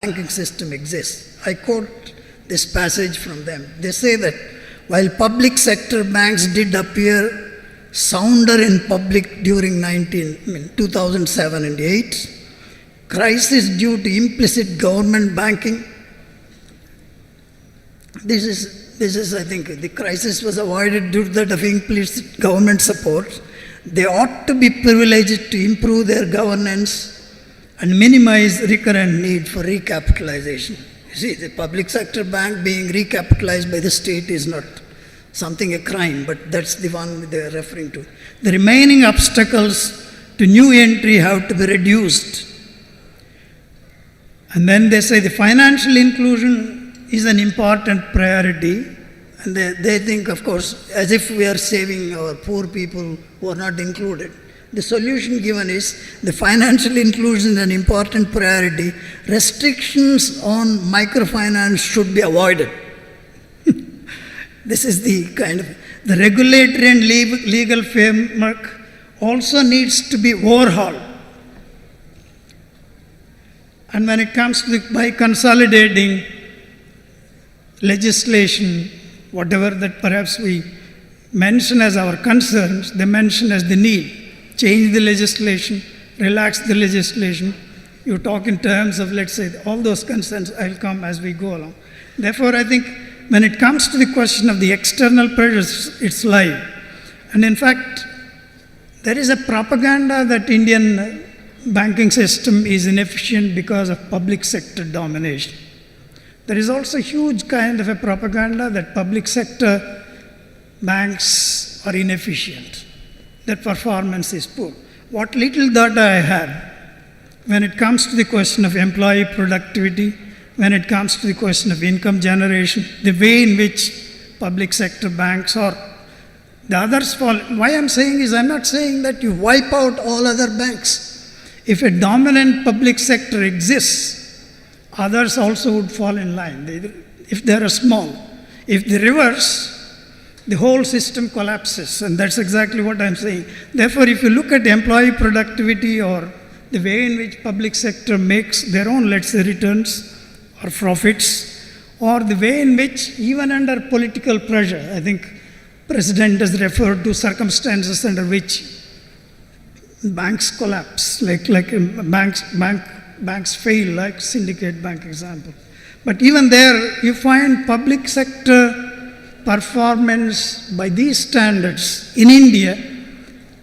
banking system exists. I quote this passage from them. They say that while public sector banks did appear sounder in public during 2007 and 8, crisis due to implicit government banking. This is, I think, the crisis was avoided due to that of implicit government support. They ought to be privileged to improve their governance and minimize recurrent need for recapitalization. You see, the public sector bank being recapitalized by the state is not something a crime, but that's the one they are referring to. The remaining obstacles to new entry have to be reduced. And then they say the financial inclusion is an important priority. And they think, of course, as if we are saving our poor people who are not included. The solution given is the financial inclusion is an important priority. Restrictions on microfinance should be avoided. This is the kind of, the regulatory and legal framework also needs to be overhauled. And when it comes to by consolidating legislation, whatever that perhaps we mention as our concerns, they mention as the need. Change the legislation, relax the legislation. You talk in terms of, let's say, all those concerns will come as we go along. Therefore, I think when it comes to the question of the external pressures, it's live. And in fact, there is a propaganda that Indian banking system is inefficient because of public sector domination. There is also huge kind of a propaganda that public sector banks are inefficient, that performance is poor. What little data I have, when it comes to the question of employee productivity, when it comes to the question of income generation, the way in which public sector banks or the others fall. Why I'm saying is, I'm not saying that you wipe out all other banks. If a dominant public sector exists, others also would fall in line, if they are small. If the reverse, the whole system collapses, and that's exactly what I'm saying. Therefore, if you look at employee productivity or the way in which public sector makes their own, let's say, returns or profits, or the way in which even under political pressure, I think President has referred to circumstances under which banks collapse, like banks fail, like Syndicate Bank example. But even there, you find public sector performance by these standards in India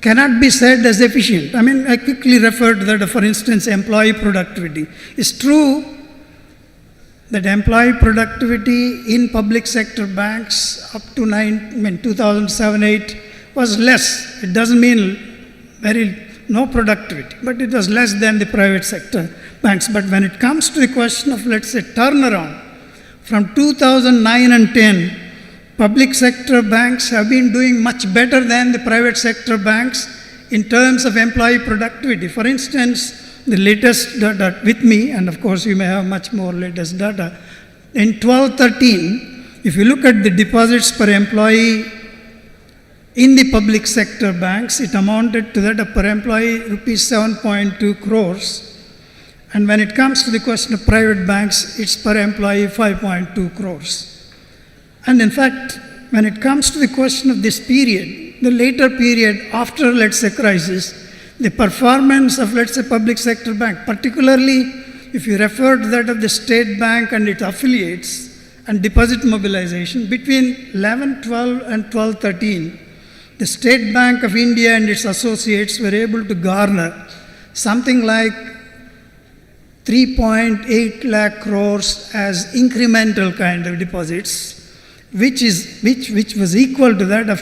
cannot be said as efficient. I mean, I quickly referred to that, for instance, employee productivity. It's true that employee productivity in public sector banks up to 2007-8 was less. It doesn't mean no productivity, but it was less than the private sector banks. But when it comes to the question of, let's say, turnaround, from 2009 and 10, public sector banks have been doing much better than the private sector banks in terms of employee productivity. For instance, the latest data with me, and of course you may have much more latest data, in 12-13, if you look at the deposits per employee in the public sector banks, it amounted to that per employee rupees 7.2 crores. And when it comes to the question of private banks, it's per employee 5.2 crores. And in fact, when it comes to the question of this period, the later period after, let's say, crisis, the performance of, let's say, public sector bank, particularly if you refer to that of the State Bank and its affiliates and deposit mobilization, between 11-12 and 12-13, the State Bank of India and its associates were able to garner something like 3.8 lakh crores as incremental kind of deposits, which was equal to that of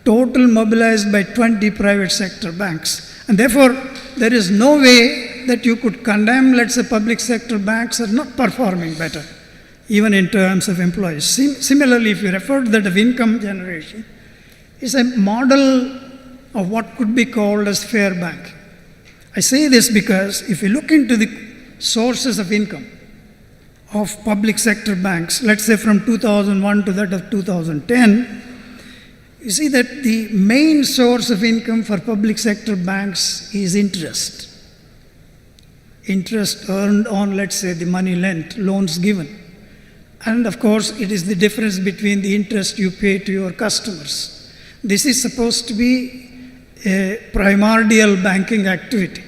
total mobilized by 20 private sector banks. And therefore, there is no way that you could condemn, let's say, public sector banks are not performing better, even in terms of employees. Similarly, if you refer to that of income generation, it's a model of what could be called as fair bank. I say this because if you look into the sources of income of public sector banks, let's say from 2001 to that of 2010, you see that the main source of income for public sector banks is interest. interest earned on, let's say, the money lent, loans given. And of course, it is the difference between the interest you pay to your customers. This is supposed to be a primordial banking activity,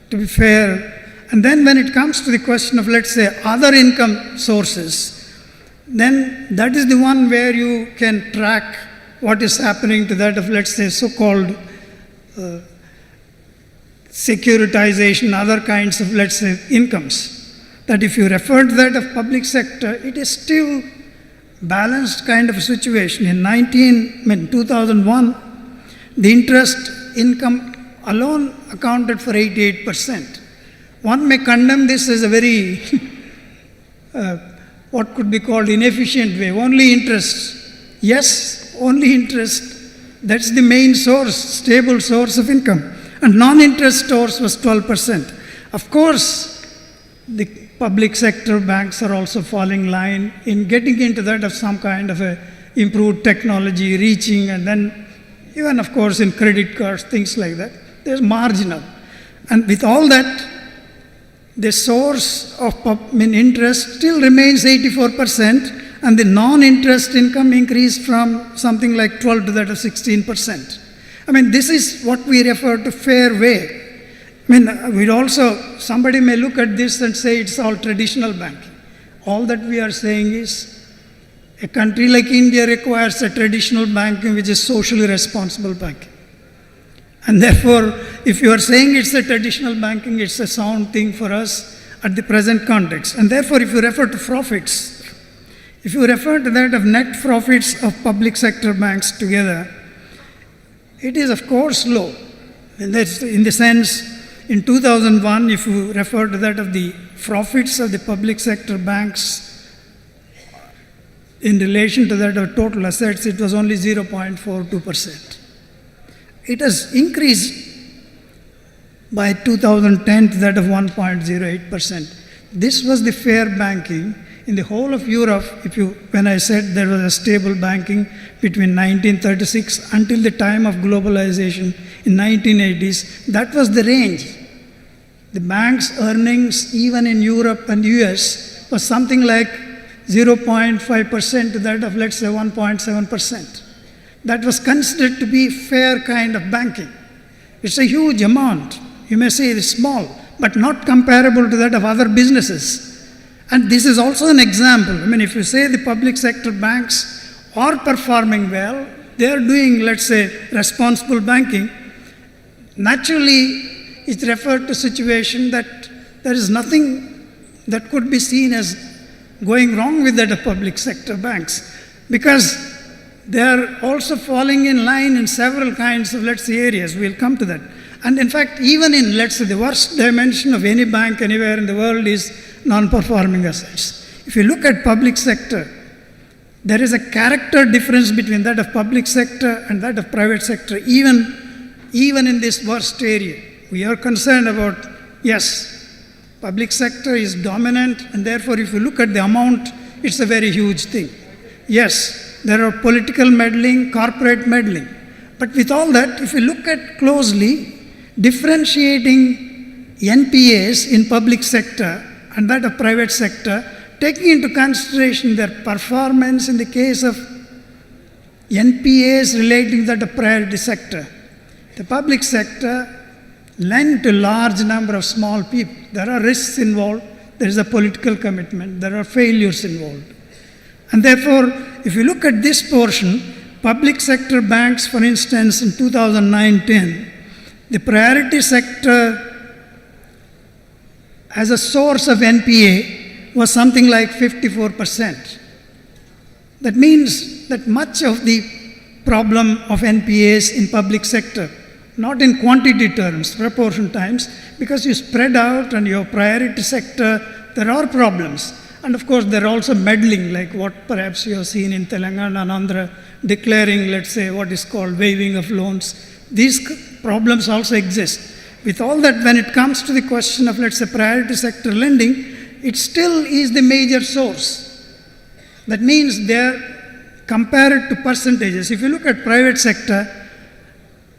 to be fair. And then when it comes to the question of, let's say, other income sources, then that is the one where you can track what is happening to that of, let's say, so-called securitization, other kinds of, let's say, incomes. That if you refer to that of public sector, it is still balanced kind of a situation. In 2001, the interest income alone accounted for 88%. One may condemn this as a very, what could be called inefficient way, only interest. Yes, only interest. That's the main source, stable source of income. And non-interest source was 12%. Of course, the public sector banks are also falling line in getting into that of some kind of a improved technology, reaching, and then even, of course, in credit cards, things like that. There's marginal. And with all that, the source of interest still remains 84%, and the non-interest income increased from something like 12 to that of 16%. I mean, this is what we refer to fair way. I mean, we'd also, somebody may look at this and say it's all traditional banking. All that we are saying is a country like India requires a traditional banking which is socially responsible banking. And therefore, if you are saying it's a traditional banking, it's a sound thing for us at the present context. And therefore, if you refer to profits, if you refer to that of net profits of public sector banks together, it is of course low. And that's in the sense, in 2001, if you refer to that of the profits of the public sector banks in relation to that of total assets, it was only 0.42%. It has increased by 2010 to that of 1.08%. This was the fair banking. In the whole of Europe, when I said there was a stable banking between 1936 until the time of globalization in 1980s, that was the range. The bank's earnings, even in Europe and US, was something like 0.5% to that of, let's say, 1.7%. That was considered to be fair kind of banking. It's a huge amount. You may say it is small, but not comparable to that of other businesses. And this is also an example. I mean, if you say the public sector banks are performing well, they are doing, let's say, responsible banking, naturally it referred to a situation that there is nothing that could be seen as going wrong with that of public sector banks, because they are also falling in line in several kinds of, let's say, areas. We'll come to that. And in fact, even in, let's say, the worst dimension of any bank anywhere in the world is non-performing assets. If you look at public sector, there is a character difference between that of public sector and that of private sector, even in this worst area. We are concerned about, yes, public sector is dominant, and therefore if you look at the amount, it's a very huge thing. Yes, there are political meddling, corporate meddling. But with all that, if you look at closely, differentiating NPAs in public sector and that of private sector, taking into consideration their performance in the case of NPAs relating to that of priority sector. The public sector lend to a large number of small people. There are risks involved, there is a political commitment, there are failures involved. And therefore, if you look at this portion, public sector banks, for instance, in 2009-10, the priority sector as a source of NPA was something like 54%. That means that much of the problem of NPAs in public sector, not in quantity terms, proportion times, because you spread out and your priority sector, there are problems. And of course, there are also meddling, like what perhaps you have seen in Telangana and Andhra, declaring, let's say, what is called waiving of loans. These problems also exist. With all that, when it comes to the question of, let's say, priority sector lending, it still is the major source. That means they're compared to percentages. If you look at private sector,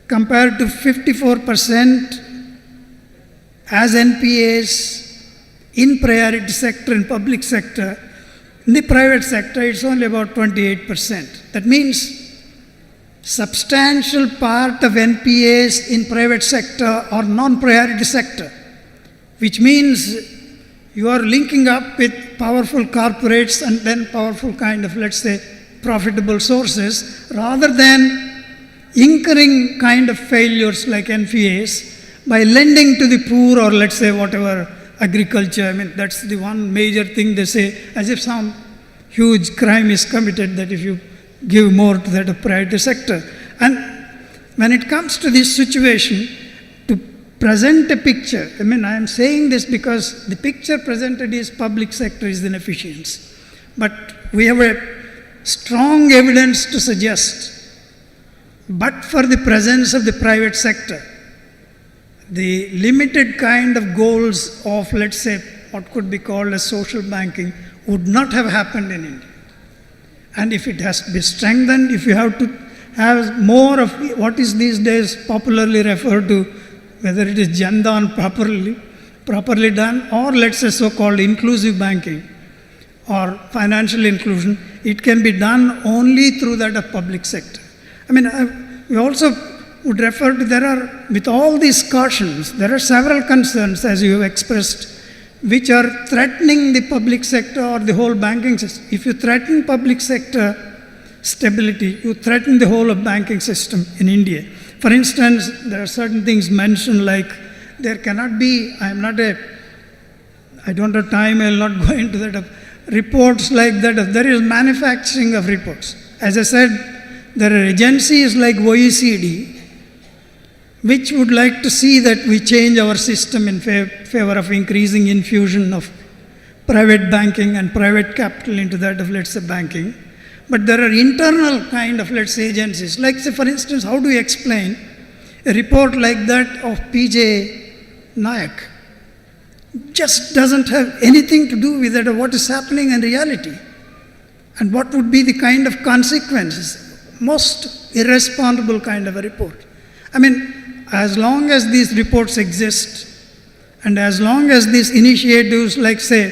compared to 54% as NPAs in priority sector, in public sector. In the private sector, it's only about 28%. That means substantial part of NPAs in private sector are non-priority sector, which means you are linking up with powerful corporates and then powerful kind of, let's say, profitable sources, rather than incurring kind of failures like NPAs by lending to the poor or, let's say, whatever, agriculture. I mean, that's the one major thing they say, as if some huge crime is committed, that if you give more to that priority sector. And when it comes to this situation, to present a picture, I mean, I am saying this because the picture presented is public sector is inefficiency. But we have a strong evidence to suggest, but for the presence of the private sector, the limited kind of goals of, let's say, what could be called as social banking would not have happened in India. And if it has to be strengthened, if you have to have more of what is these days popularly referred to, whether it is Jandan properly done, or let's say so-called inclusive banking or financial inclusion, it can be done only through that of public sector. I mean, we also would refer to, there are, with all these cautions, there are several concerns, as you have expressed, which are threatening the public sector or the whole banking system. If you threaten public sector stability, you threaten the whole of banking system in India. For instance, there are certain things mentioned like there cannot be, I don't have time, I will not go into that, reports like that, there is manufacturing of reports. As I said, there are agencies like OECD, which would like to see that we change our system in favor of increasing infusion of private banking and private capital into that of, let's say, banking. But there are internal kind of, let's say, agencies. Like, say, for instance, how do we explain a report like that of PJ Nayak? Just doesn't have anything to do with that, what is happening in reality. And what would be the kind of consequences? Most irresponsible kind of a report. I mean, as long as these reports exist, and as long as these initiatives, like say,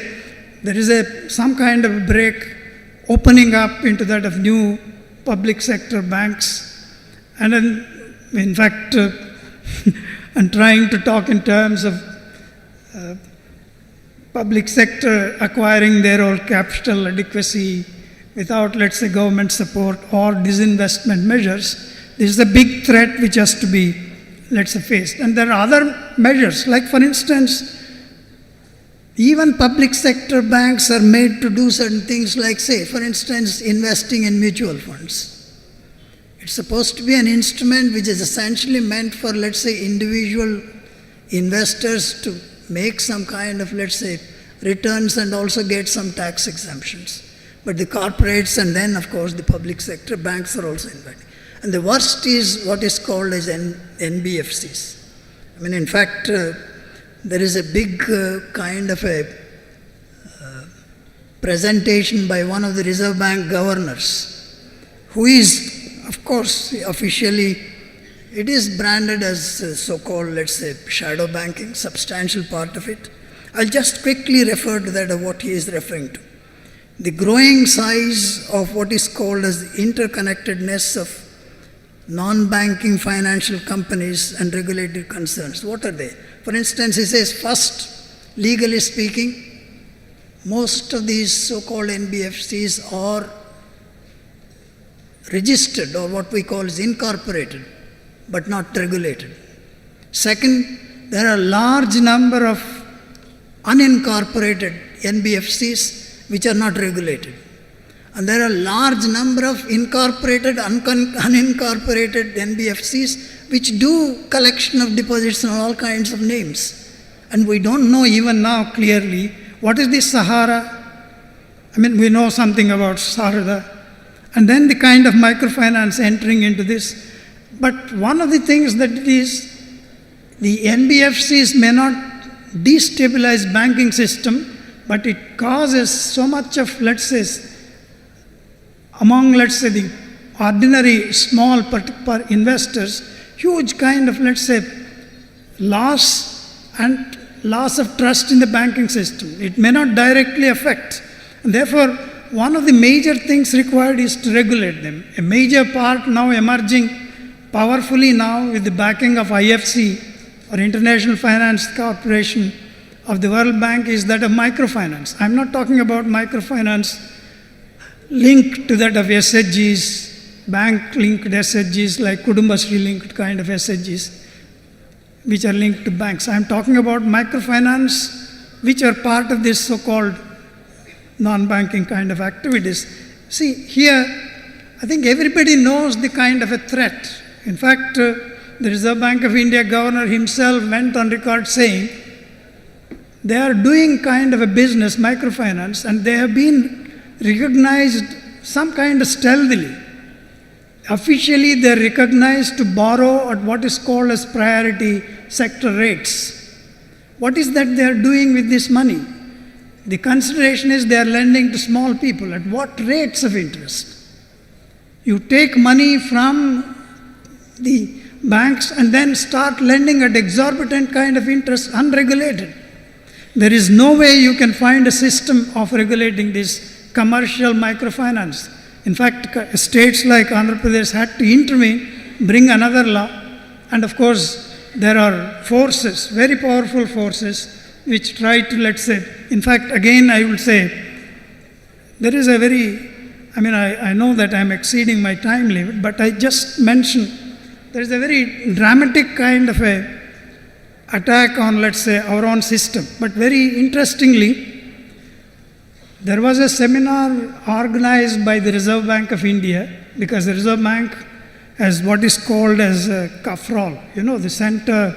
there is some kind of break opening up into that of new public sector banks, and then, in fact, I'm trying to talk in terms of public sector acquiring their own capital adequacy without, let's say, government support or disinvestment measures. This is a big threat which has to be, let's say, faced. And there are other measures, like, for instance, even public sector banks are made to do certain things like, say, for instance, investing in mutual funds. It's supposed to be an instrument which is essentially meant for, let's say, individual investors to make some kind of, let's say, returns and also get some tax exemptions. But the corporates and then, of course, the public sector banks are also invited. And the worst is what is called as NBFCs. I mean, in fact, there is a big kind of a presentation by one of the Reserve Bank governors, who is, of course, officially, it is branded as so-called, let's say, shadow banking, substantial part of it. I'll just quickly refer to that of what he is referring to. The growing size of what is called as the interconnectedness of non-banking financial companies and regulatory concerns. What are they? For instance, he says, first, legally speaking, most of these so-called NBFCs are registered, or what we call is incorporated, but not regulated. Second, there are a large number of unincorporated NBFCs which are not regulated. And there are a large number of incorporated, unincorporated NBFCs which do collection of deposits in all kinds of names. And we don't know even now clearly what is the Sahara. I mean, we know something about Sarada. And then the kind of microfinance entering into this. But one of the things that it is, the NBFCs may not destabilize banking system, but it causes so much of, let's say, among, let's say, the ordinary small investors, huge kind of, let's say, loss and loss of trust in the banking system. It may not directly affect. And therefore, one of the major things required is to regulate them. A major part now emerging powerfully now with the backing of IFC or International Finance Corporation of the World Bank is that of microfinance. I'm not talking about microfinance linked to that of SHGs, bank-linked SHGs like Kudumbashree-linked kind of SHGs, which are linked to banks. I'm talking about microfinance, which are part of this so-called non-banking kind of activities. See, here, I think everybody knows the kind of a threat. In fact, the Reserve Bank of India governor himself went on record saying they are doing kind of a business, microfinance, and they have been recognized some kind of stealthily. Officially, they are recognized to borrow at what is called as priority sector rates. What is that they are doing with this money? The consideration is they are lending to small people. At what rates of interest? You take money from the banks and then start lending at exorbitant kind of interest, unregulated. There is no way you can find a system of regulating this commercial microfinance. In fact, states like Andhra Pradesh had to intervene, bring another law, and of course, there are forces, very powerful forces, which try to, let's say, in fact, again, I will say, there is a very, I know that I'm exceeding my time limit, but I just mentioned there is a very dramatic kind of a attack on, let's say, our own system. But very interestingly, there was a seminar organized by the Reserve Bank of India, because the Reserve Bank has what is called as CAFROL, the Center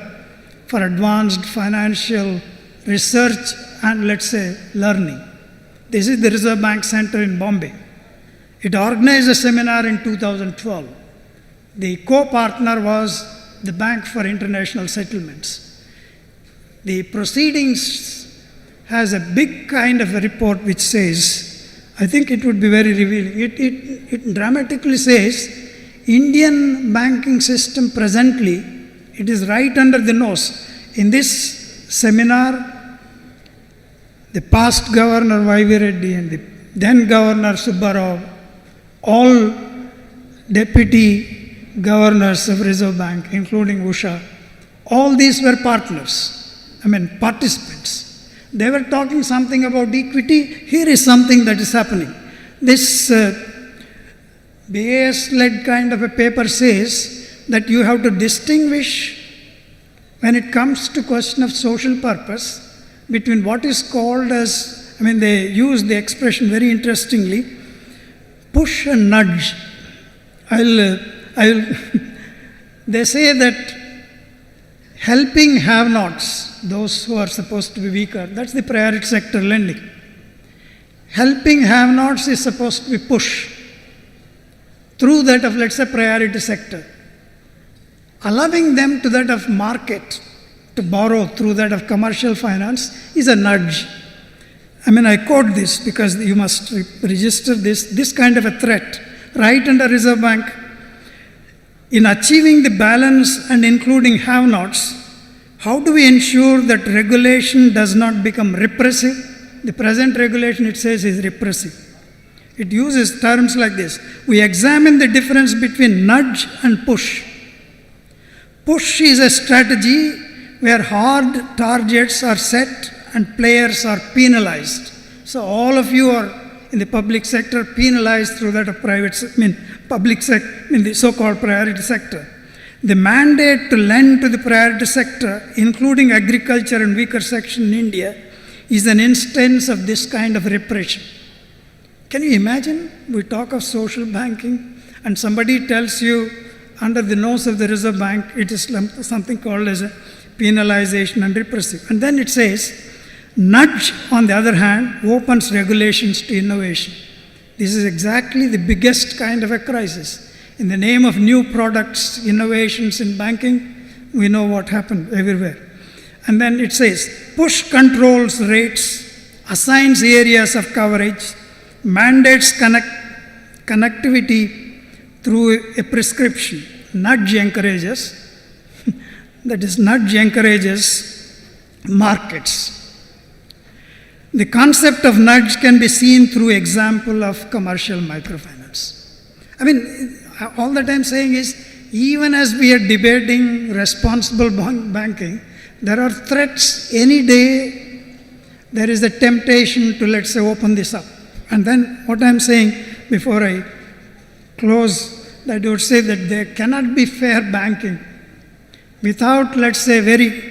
for Advanced Financial Research and, let's say, Learning. This is the Reserve Bank Center in Bombay. It organized a seminar in 2012. The co-partner was the Bank for International Settlements. The proceedings has a big kind of a report which says, I think it would be very revealing. It dramatically says, Indian banking system presently, it is right under the nose. In this seminar, the past Governor Y.V. Reddy and the then Governor Subbarao, all deputy governors of Reserve Bank, including Usha, all these were partners, participants. They were talking something about equity. Here is something that is happening. This BAS-led kind of a paper says that you have to distinguish when it comes to question of social purpose between what is called as, they use the expression very interestingly, push and nudge. They say that helping have-nots, those who are supposed to be weaker, that's the priority sector lending. Helping have-nots is supposed to be push through that of, let's say, priority sector. Allowing them to that of market to borrow through that of commercial finance is a nudge. I quote this because you must register this kind of a threat right under Reserve Bank. In achieving the balance and including have-nots, how do we ensure that regulation does not become repressive? The present regulation, it says, is repressive. It uses terms like this. We examine the difference between nudge and push. Push is a strategy where hard targets are set and players are penalized. So all of you are in the public sector penalized through that of public sector, in the so-called priority sector. The mandate to lend to the priority sector, including agriculture and weaker section in India, is an instance of this kind of repression. Can you imagine? We talk of social banking and somebody tells you under the nose of the Reserve Bank, it is something called as a penalization and repressive. And then it says, nudge, on the other hand, opens regulations to innovation. This is exactly the biggest kind of a crisis. In the name of new products, innovations in banking, we know what happened everywhere. And then it says, push controls rates, assigns areas of coverage, mandates connectivity through a prescription. Nudge encourages, that is, nudge encourages markets. The concept of nudge can be seen through example of commercial microfinance. I mean, all that I'm saying is, even as we are debating responsible banking, there are threats any day. There is a temptation to, let's say, open this up. And then what I'm saying before I close, that I would say that there cannot be fair banking without, let's say, very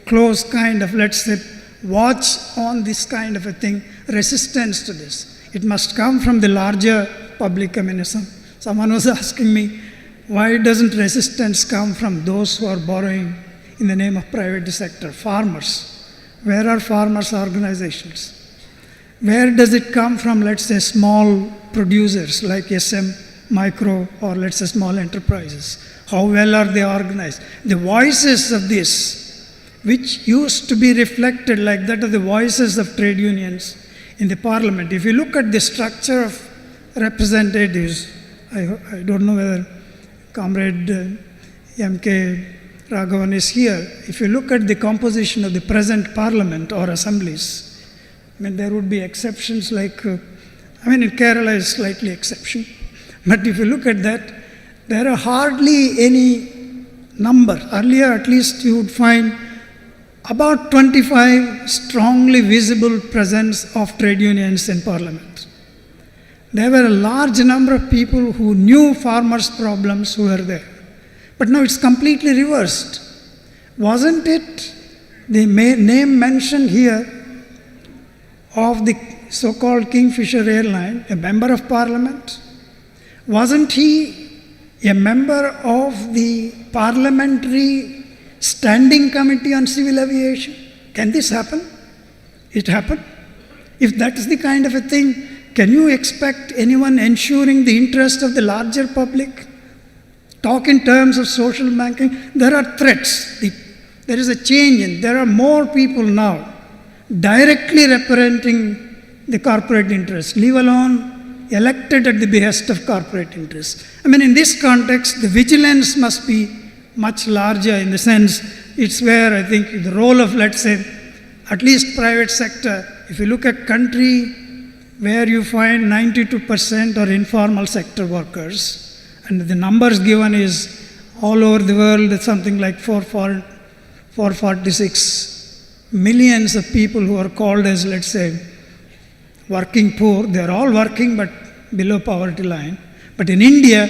close kind of, let's say, watch on this kind of a thing, resistance to this. It must come from the larger public. I mean, someone was asking me, why doesn't resistance come from those who are borrowing in the name of private sector? Farmers. Where are farmers' organizations? Where does it come from, let's say, small producers like SM, micro, or let's say small enterprises? How well are they organized? The voices of this, which used to be reflected like that of the voices of trade unions in the parliament. If you look at the structure of representatives, I don't know whether Comrade M.K. Raghavan is here. If you look at the composition of the present parliament or assemblies, I mean, there would be exceptions like, in Kerala is slightly exception. But if you look at that, there are hardly any number. Earlier, at least, you would find about 25 strongly visible presence of trade unions in parliament. There were a large number of people who knew farmers' problems who were there. But now it's completely reversed. Wasn't it the name mentioned here of the so-called Kingfisher Airline, a member of parliament? Wasn't he a member of the parliamentary standing committee on civil aviation? Can this happen? It happened. If that is the kind of a thing, can you expect anyone ensuring the interest of the larger public? Talk in terms of social banking. There are threats. There is a change in. There are more people now directly representing the corporate interest, leave alone elected at the behest of corporate interests. In this context, the vigilance must be much larger in the sense it's where I think the role of, let's say, at least private sector, if you look at country where you find 92% are informal sector workers, and the numbers given is all over the world, it's something like 446 millions of people who are called as, let's say, working poor. They are all working but below poverty line. But in India,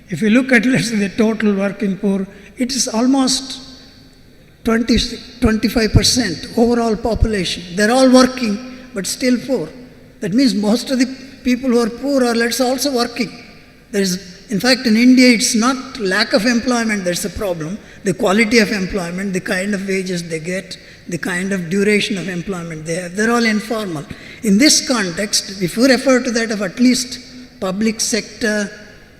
if you look at, let's say, the total working poor, it is almost 25% overall population. They're all working but still poor. That means most of the people who are poor are, let's say, also working. In fact, in India, it's not lack of employment that's the problem. The quality of employment, the kind of wages they get, the kind of duration of employment they have, they're all informal. In this context, if you refer to that of at least public sector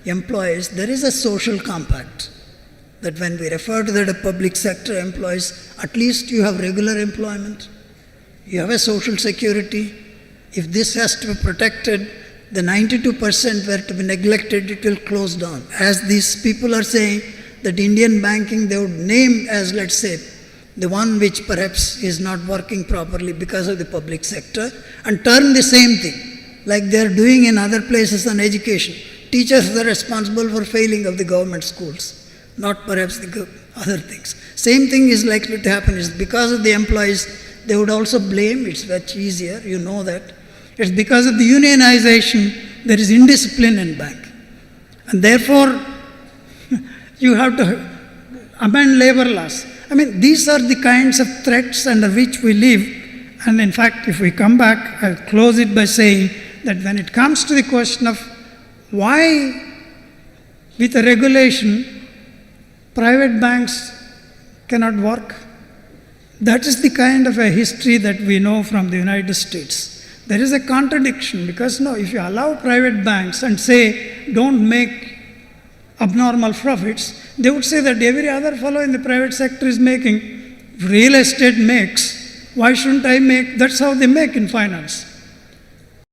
employees, there is a social compact. That when we refer to that of public sector employees, at least you have regular employment, you have a social security. If this has to be protected, the 92% were to be neglected, it will close down. As these people are saying that Indian banking, they would name as, let's say, the one which perhaps is not working properly because of the public sector, and term the same thing, like they are doing in other places on education. Teachers are responsible for failing of the government schools, not perhaps the other things. Same thing is likely to happen. Is because of the employees, they would also blame, it's much easier, you know that. It's because of the unionization, there is indiscipline in bank. And therefore, you have to amend labor laws. These are the kinds of threats under which we live. And in fact, if we come back, I'll close it by saying that when it comes to the question of why, with a regulation, private banks cannot work, that is the kind of a history that we know from the United States. There is a contradiction because now if you allow private banks and say don't make abnormal profits, they would say that every other fellow in the private sector is making. If real estate makes, why shouldn't I make? That's how they make in finance.